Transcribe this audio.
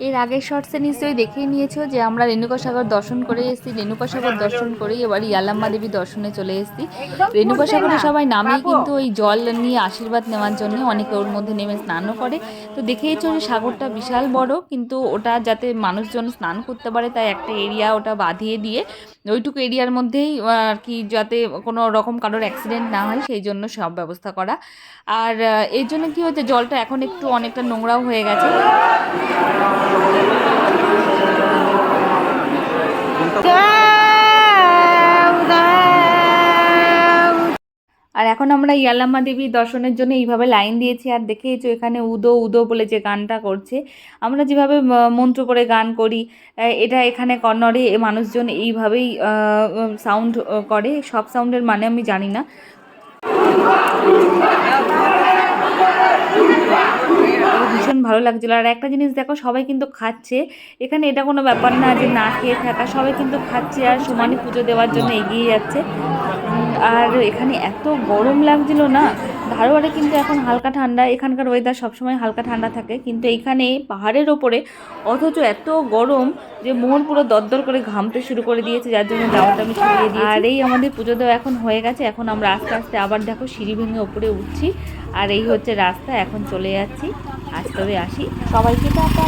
এর আগের শর্টসে নিশ্চয়ই দেখেই নিয়েছো যে আমরা রেণুকা সাগর দর্শন করে এসেছি। রেণুকা সাগর দর্শন করেই এবার ইয়ালাম্মা দেবী দর্শনে চলে এসেছি। রেণুকা সাগরে সবাই নামেই কিন্তু ওই জল নিয়ে আশীর্বাদ নেওয়ার জন্য, অনেকে ওর মধ্যে নেমে স্নানও করে। তো দেখেইছো যে সাগরটা বিশাল বড়, কিন্তু ওটা যাতে মানুষজন স্নান করতে পারে তাই একটা এরিয়া ওটা বাঁধিয়ে দিয়ে ওইটুকু এরিয়ার মধ্যেই আর কি, যাতে কোনো রকম কারোর অ্যাক্সিডেন্ট না হয় সেই জন্য সব ব্যবস্থা করা। আর এর জন্য কি হচ্ছে, জলটা এখন একটু অনেকটা নোংরাও হয়ে গেছে। আর এখন আমরা ইয়ালাম্মা দেবী দর্শনের জন্য এইভাবে লাইন দিয়েছি। আর দেখেইছো এখানে উদো উদো বলে যে গানটা করছে, আমরা যেভাবে মন্ত্র করে গান করি, এটা এখানে কন্নড়ে মানুষজন এইভাবেই সাউন্ড করে। সব সাউন্ডের মানে আমি জানি না। ভীষণ ভালো লাগছিল। আর একটা জিনিস দেখো, সবাই কিন্তু খাচ্ছে এখানে, এটা কোনো ব্যাপার না যে না খেয়ে থাকা, সবাই কিন্তু খাচ্ছে আর সমানে পুজো দেওয়ার জন্য এগিয়ে যাচ্ছে। আর এখানে এত গরম লাগছিল না, ধারোয়ারে কিন্তু এখন হালকা ঠান্ডা, এখানকার ওয়েদার সবসময় হালকা ঠান্ডা থাকে, কিন্তু এইখানে পাহাড়ের ওপরে অথচ এত গরম যে মোহন পুরো দরদর করে ঘামতে শুরু করে দিয়েছে, যার জন্য জামাটা আমি ছড়িয়ে দিয়েছি। আর এই আমাদের পুজো দেওয়া এখন হয়ে গেছে, এখন আমরা আস্তে আস্তে আবার দেখো সিঁড়ি ভেঙে ওপরে উঠছি। আর এই হচ্ছে রাস্তা, এখন চলে যাচ্ছি। আজ তবে আসি, সবাইকে টাটা।